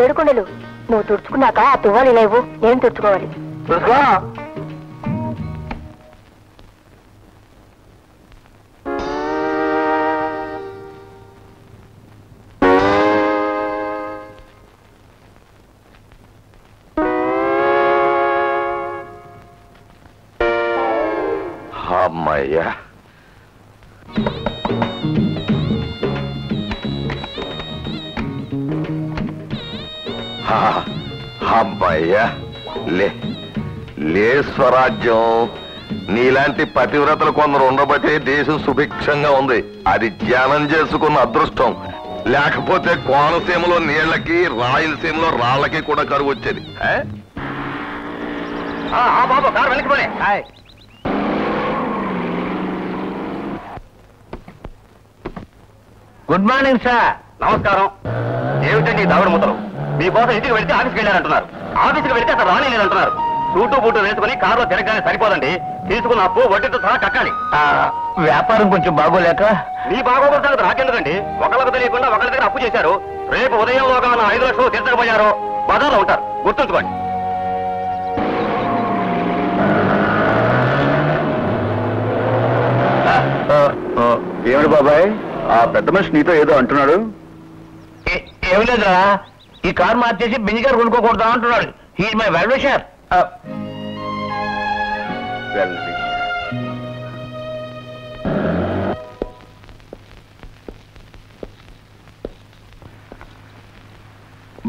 ఏడుకొండలు, నువ్వు తుడుచుకున్నాక ఆ తువ్వాలి లేవు, నేను తుడుచుకోవాలి. అమ్మయ్యా, అమ్మయ్యా, లే స్వరాజ్యం. నీలాంటి పతివ్రతలు కొందరు ఉండబట్టే దేశం సుభిక్షంగా ఉంది. అది ధ్యానం చేసుకున్న అదృష్టం. లేకపోతే కోనసీమలో నీళ్లకి, రాయలసీమలో రాళ్లకి కూడా కరువు వచ్చేది. Good morning sir. నమస్కారం. ఏమిటండి దావుడు ముద్దలు? మీకోసం ఇంటికి వెళ్తే ఆఫీస్కి వెళ్ళారంటున్నారు. ఆఫీస్కి వెళ్తే అసలు రానే లేదంటున్నారు. సూటు బూటు వేసుకుని కారులో తిరగగానే సరిపోదండి. తీసుకున్న అప్పు వడ్డీతో సహా కట్టాలి. వ్యాపారం కొంచెం బాగోలేక. మీ బాగోగుల సంగతి నాకెందుకండి? ఒకళ్ళకు తెలియకుండా ఒకళ్ళ దగ్గర అప్పు చేశారు. రేపు ఉదయంలోగా 5 లక్షలు తీర్చకపోయారు, బజార్లో ఉంటారు. గుర్తుంచుకోండి. ఏమిటి బాబాయ్, ఆ పెద్ద మనిషి నీతో ఏదో అంటున్నాడు? ఏమి లేదురా, ఈ కారు మార్చేసి బెంజ్ గారు కొనుక్కోకూడదా అంటున్నాడు. హీఈ్ మై వెల్ విషర్.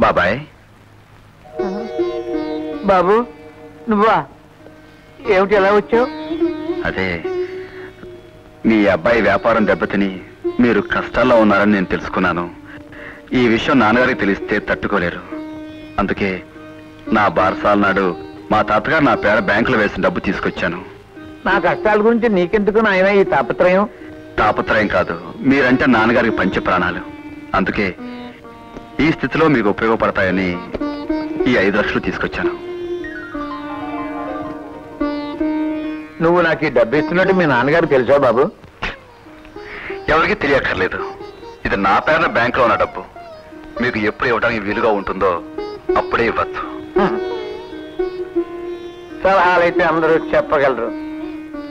బాబాయ్. బాబు నువ్వా? ఏమిటి ఎలా వచ్చావు? అదే, మీ అబ్బాయి వ్యాపారం దెబ్బతిని మీరు కష్టాల్లో ఉన్నారని నేను తెలుసుకున్నాను. ఈ విషయం నాన్నగారికి తెలిస్తే తట్టుకోలేరు. అందుకే నా బారసాల నాడు మా తాతగారు నా పేర బ్యాంకులో వేసిన డబ్బు తీసుకొచ్చాను. నా కష్టాల గురించి నీకెందుకు నాయన ఈ తాపత్రయం? తాపత్రయం కాదు, మీరంటే నాన్నగారికి పంచ ప్రాణాలు. అందుకే ఈ స్థితిలో మీకు ఉపయోగపడతాయని ఈ 5 లక్షలు తీసుకొచ్చాను. నువ్వు నాకు ఈ డబ్బు ఇస్తున్నట్టు మీ నాన్నగారు తెలుసా బాబు? ఎవరికి తెలియక్కర్లేదు. ఇది నా పేరున బ్యాంకులో ఉన్న డబ్బు. మీకు ఎప్పుడు ఇవ్వడానికి వీలుగా ఉంటుందో అప్పుడే ఇవ్వచ్చు. సలహాలైతే అందరూ చెప్పగలరు,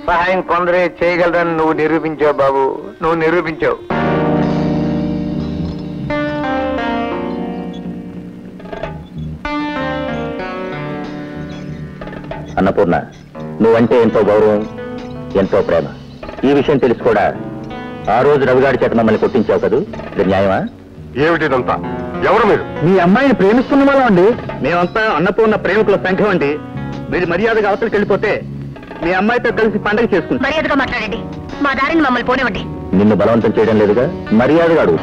సహాయం కొందరే చేయగలరని నువ్వు నిరూపించావు బాబు, నువ్వు నిరూపించావు. అన్నపూర్ణ, నువ్వంటే ఎంతో గౌరవం, ఎంతో ప్రేమ. ఈ విషయం తెలిసి కూడా ఆ రోజు రవిగాడి చేత మమ్మల్ని కొట్టించావు కదూ, ఇది న్యాయమా? ఏమిటిదంతా? ఎవరు మీరు? మీ అమ్మాయిని ప్రేమిస్తున్న వాళ్ళం అండి. మేమంతా అన్నపూర్ణ ప్రేమికుల సంఘం అండి. మీరు మర్యాదగా అవతలికి వెళ్ళిపోతే మీ అమ్మాయితో కలిసి పండగ చేసుకుంటాం. మర్యాదగా మాట్లాడండి, మా దారిని మమ్మల్ని పోనివ్వండి. నిన్ను బలవంతం చేయడం లేదుగా, మర్యాదగా అడుగు.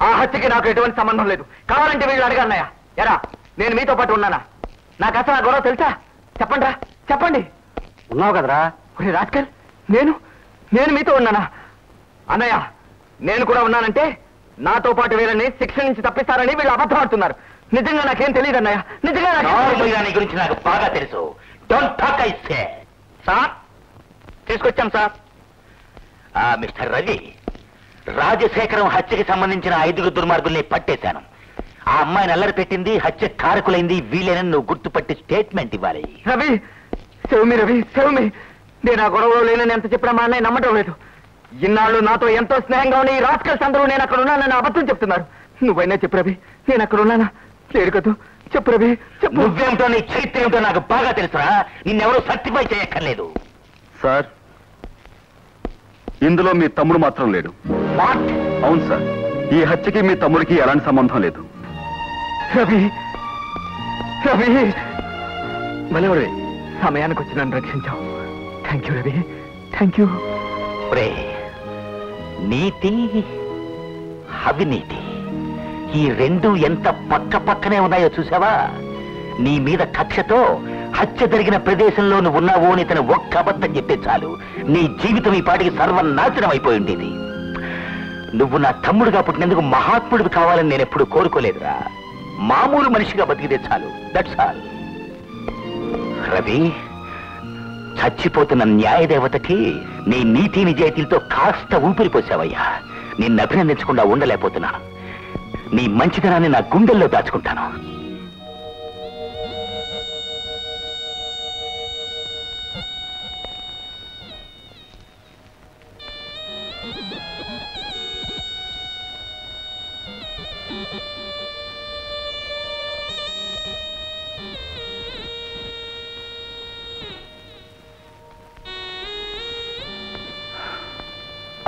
ఆ హత్యకి నాకు ఎటువంటి సంబంధం లేదు. కావాలంటే వీళ్ళు అడగన్నయ్య. ఎరా, నేను మీతో పాటు ఉన్నానా? నాకు అసలు ఆ గొడవ తెలుసా? చెప్పండి రా, చెప్పండి. ఉన్నావు కదరా ఒరే రాస్కల్, నేను మీతో ఉన్నానా? అన్నయ్య, నేను కూడా ఉన్నానంటే నాతో పాటు వీళ్ళని శిక్ష నుంచి తప్పిస్తారని వీళ్ళు అబద్ధం ఆడుతున్నారు. నిజంగా నాకేం తెలియదు అన్నయ్య. నిజంగా నీ గురించి నాకు బాగా తెలుసు. Don't talk I say. Sir తీసుకొచ్చాం సార్. మిస్టర్ రవి, రాజశేఖరం హత్యకి సంబంధించిన 5 దుర్మార్గుల్ని పట్టేశాను. ఆ అమ్మాయిని అల్లరి పెట్టింది, హత్య కారకులైంది వీళ్ళేనని నువ్వు గుర్తుపట్టి స్టేట్మెంట్ ఇవ్వాలి. రవి శివమి, రవి శివమి, నేను ఆ గొడవలో లేనని ఎంత చెప్పినా మా అన్నయ్య నమ్మటం లేదు. ఇన్నాళ్ళు నాతో ఎంతో స్నేహంగా ఉన్న ఈ రాస్కల్స్ అందరూ నేను అక్కడ ఉన్నానని అబద్ధం చెప్తున్నారు. నువ్వైనా చెప్పు రవి, నేను అక్కడ ఉన్నానా? లేరు కదా, చెప్పు రవి చెప్పు. నువ్వేమిటో నీ చరిత్ర ఏమిటో నాకు బాగా తెలుసురా. నిన్నెవరూ సర్టిఫై చేయక్కర్లేదు. సార్, ఇందులో మీ తమ్ముడు మాత్రం లేడు. వాట్? అవును సార్, ఈ హత్యకి మీ తమ్ముడికి ఎలాంటి సంబంధం లేదు. రవి రవి మలవరే, సమయానికి వచ్చి నన్ను రక్షించావు. Thank you Ravi, thank you. నీతి అవినీతి ఈ రెండు ఎంత పక్క పక్కనే ఉన్నాయో చూసావా? నీ మీద కక్షతో హత్య జరిగిన ప్రదేశంలో నువ్వు ఉన్నావు అని తను ఒక్క అబద్ధం చెప్తే చాలు, నీ జీవితం ఈ పాటికి సర్వనాశనం అయిపోయి ఉండేది. నువ్వు నా తమ్ముడుగా పుట్టినందుకు మహాత్ముడివి కావాలని నేను ఎప్పుడు కోరుకోలేదురా. మామూలు మనిషిగా బతికితే చాలు. That's all. రవి, చచ్చిపోతున్న న్యాయదేవతకి నీ నీతి నిజాయితీలతో కాస్త ఊపిరిపోసావయ్యా. నిన్ను అభినందించకుండా ఉండలేకపోతున్నాను. నీ మంచితనాన్ని నా గుండెల్లో దాచుకుంటాను.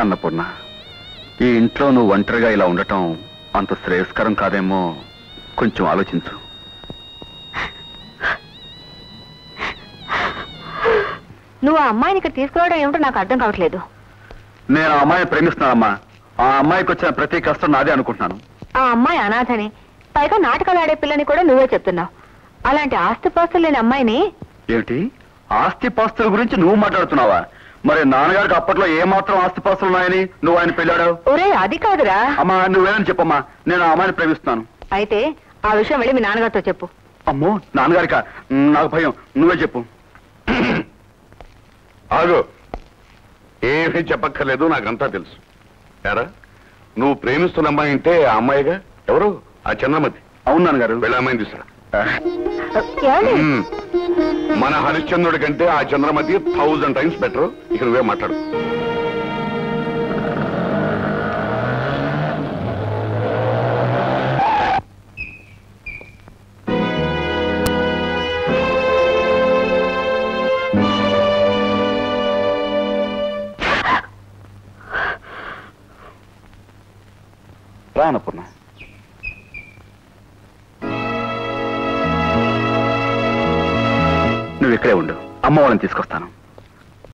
అన్నపూర్ణ, ఈ ఇంట్లో నువ్వు ఒంటరిగా ఇలా ఉండటం అంత శ్రేయస్కరం కాదేమో. కొంచెం ఆలోచించు. నువ్వు ఆ అమ్మాయిని ఇక్కడ తీసుకురావడం ఏమిటో నాకు అర్థం కావట్లేదు. నేను ఆ అమ్మాయిని ప్రేమిస్తున్నానమ్మా. ఆ అమ్మాయికి వచ్చిన ప్రతి కష్టం నాదే అనుకుంటున్నాను. ఆ అమ్మాయి అనాథని, పైగా నాటకాలు ఆడే పిల్లని కూడా నువ్వే చెప్తున్నావు. అలాంటి ఆస్తిపాస్తులు లేని అమ్మాయిని. ఏమిటి, ఆస్తిపాస్తుల గురించి నువ్వు మాట్లాడుతున్నావా? మరి నాన్నగారికి అప్పట్లో ఏమాత్రం ఆస్తిపాస్తులు ఉన్నాయని నువ్వు ఆయన పెళ్ళాడావు? ఒరే, అది కాదురా. అమ్మా, నువ్వేనని చెప్పమ్మా. నేను ఆ అమ్మాయిని ప్రేమిస్తున్నాను. అయితే ఆ విషయం వెళ్ళి మీ నాన్నగారితో చెప్పు. అమ్మో, నాన్నగారికా? నాకు భయం. నువ్వే చెప్పు. ఆగు, ఏమీ చెప్పక్కర్లేదు, నాకంతా తెలుసు. ఎరా, నువ్వు ప్రేమిస్తున్న అమ్మాయి అంటే ఆ అమ్మాయిగా ఎవరు? ఆ చంద్రమతి. అవును నాన్నగారు. వెళ్ళి అమ్మాయిని తీసుకురా. ఏమండి? మన హరిశ్చంద్రుడి కంటే ఆ చంద్రమతి 1000 టైమ్స్ బెటర్. ఇక నువ్వే మాట్లాడు. రా అన్నపూర్ణ. నువ్వు ఇక్కడే ఉండు, అమ్మ వాళ్ళని తీసుకొస్తాను.